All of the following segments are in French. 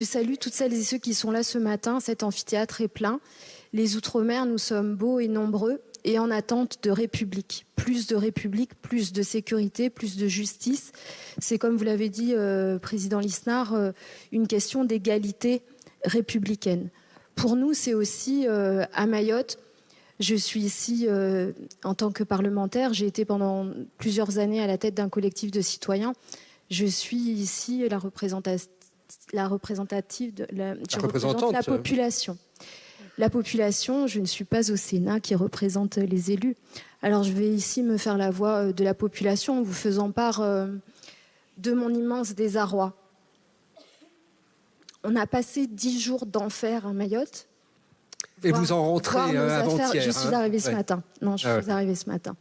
Je salue toutes celles et ceux qui sont là ce matin. Cet amphithéâtre est plein. Les Outre-mer, nous sommes beaux et nombreux et en attente de république, plus de sécurité, plus de justice. C'est, comme vous l'avez dit, Président Lisnard, une question d'égalité républicaine. Pour nous, c'est aussi à Mayotte. Je suis ici en tant que parlementaire. J'ai été pendant plusieurs années à la tête d'un collectif de citoyens. Je suis ici la représentante la population. La population, je ne suis pas au Sénat qui représente les élus. Alors je vais ici me faire la voix de la population en vous faisant part de mon immense désarroi. On a passé 10 jours d'enfer à Mayotte. Et vous en rentrez avant-hier. Je suis arrivée ce matin. Non, je suis arrivée ce matin.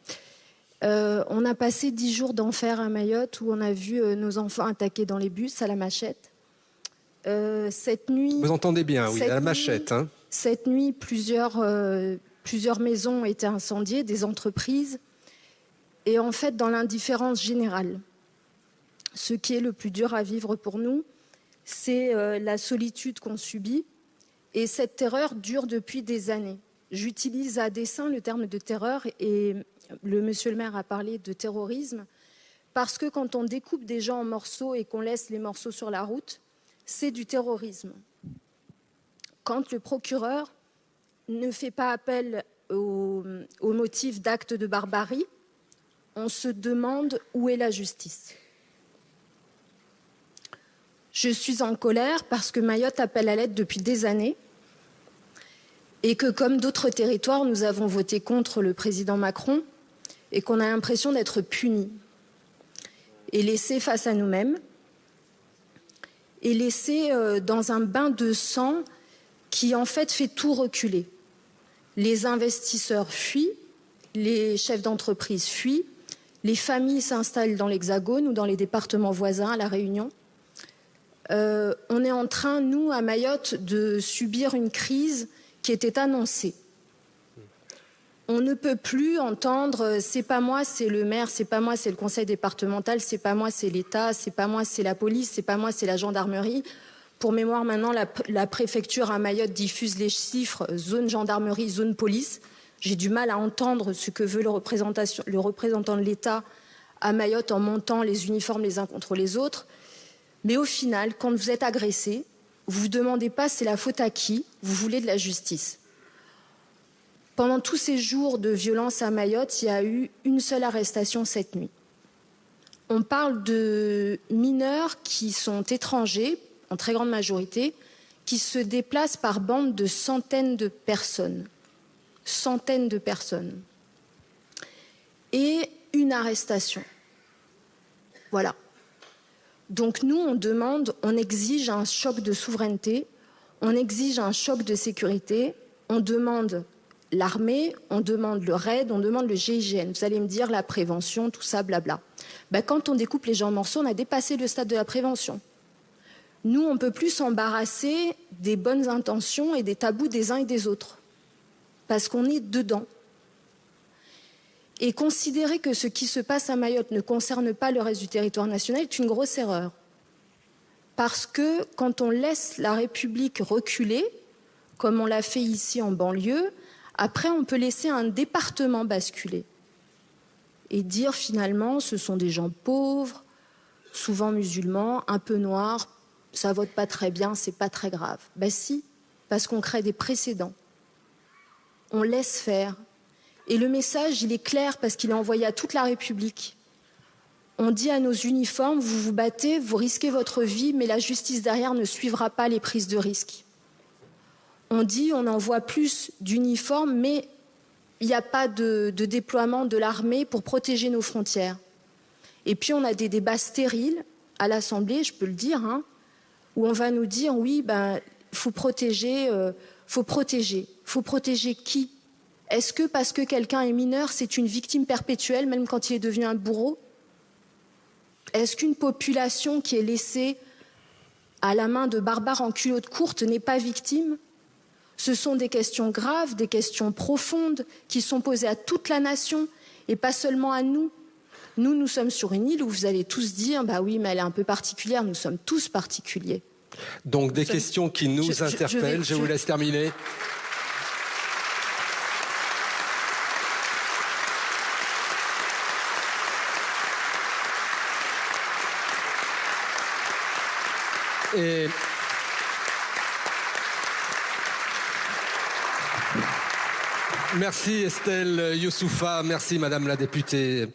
On a passé 10 jours d'enfer à Mayotte où on a vu nos enfants attaqués dans les bus à la machette. Cette nuit... Vous entendez bien, oui, à la machette. Cette nuit, plusieurs maisons ont été incendiées, des entreprises. Et en fait, dans l'indifférence générale, ce qui est le plus dur à vivre pour nous, c'est la solitude qu'on subit. Et cette terreur dure depuis des années. J'utilise à dessein le terme de terreur et monsieur le maire a parlé de terrorisme parce que quand on découpe des gens en morceaux et qu'on laisse les morceaux sur la route, c'est du terrorisme. Quand le procureur ne fait pas appel au motif d'actes de barbarie, on se demande où est la justice. Je suis en colère parce que Mayotte appelle à l'aide depuis des années et que, comme d'autres territoires, nous avons voté contre le président Macron et qu'on a l'impression d'être punis et laissés face à nous-mêmes et laissés dans un bain de sang qui, en fait tout reculer. Les investisseurs fuient, les chefs d'entreprise fuient, les familles s'installent dans l'Hexagone ou dans les départements voisins à La Réunion. On est en train, nous, à Mayotte, de subir une crise qui était annoncée. On ne peut plus entendre « c'est pas moi, c'est le maire, c'est pas moi, c'est le conseil départemental, c'est pas moi, c'est l'État, c'est pas moi, c'est la police, c'est pas moi, c'est la gendarmerie ». Pour mémoire, maintenant, la préfecture à Mayotte diffuse les chiffres zone gendarmerie, zone police. J'ai du mal à entendre ce que veut le représentant de l'État à Mayotte en montant les uniformes les uns contre les autres. Mais au final, quand vous êtes agressé, vous ne vous demandez pas c'est la faute à qui, vous voulez de la justice. Pendant tous ces jours de violence à Mayotte, il y a eu une seule arrestation cette nuit. On parle de mineurs qui sont étrangers, en très grande majorité, qui se déplacent par bande de centaines de personnes. Centaines de personnes. Et une arrestation. Voilà. Donc nous, on demande, on exige un choc de souveraineté, on exige un choc de sécurité, on demande l'armée, on demande le RAID, on demande le GIGN. Vous allez me dire la prévention, tout ça, blabla. Quand on découpe les gens en morceaux, on a dépassé le stade de la prévention. Nous, on ne peut plus s'embarrasser des bonnes intentions et des tabous des uns et des autres, parce qu'on est dedans. Et considérer que ce qui se passe à Mayotte ne concerne pas le reste du territoire national est une grosse erreur. Parce que quand on laisse la République reculer, comme on l'a fait ici en banlieue, après on peut laisser un département basculer. Et dire finalement, ce sont des gens pauvres, souvent musulmans, un peu noirs, ça vote pas très bien, c'est pas très grave. Si, parce qu'on crée des précédents. On laisse faire. Et le message, il est clair parce qu'il est envoyé à toute la République. On dit à nos uniformes, vous vous battez, vous risquez votre vie, mais la justice derrière ne suivra pas les prises de risques. On dit, on envoie plus d'uniformes, mais il n'y a pas de déploiement de l'armée pour protéger nos frontières. Et puis on a des débats stériles à l'Assemblée, je peux le dire, où on va nous dire, oui, faut protéger. Faut protéger qui ? Est-ce que parce que quelqu'un est mineur, c'est une victime perpétuelle, même quand il est devenu un bourreau ? Est-ce qu'une population qui est laissée à la main de barbares en culotte courte n'est pas victime ? Ce sont des questions graves, des questions profondes qui sont posées à toute la nation et pas seulement à nous. Nous sommes sur une île où vous allez tous dire « bah oui, mais elle est un peu particulière », nous sommes tous particuliers. Donc des questions qui nous interpellent. Je vous laisse terminer. Et merci Estelle Youssoufa, merci Madame la députée.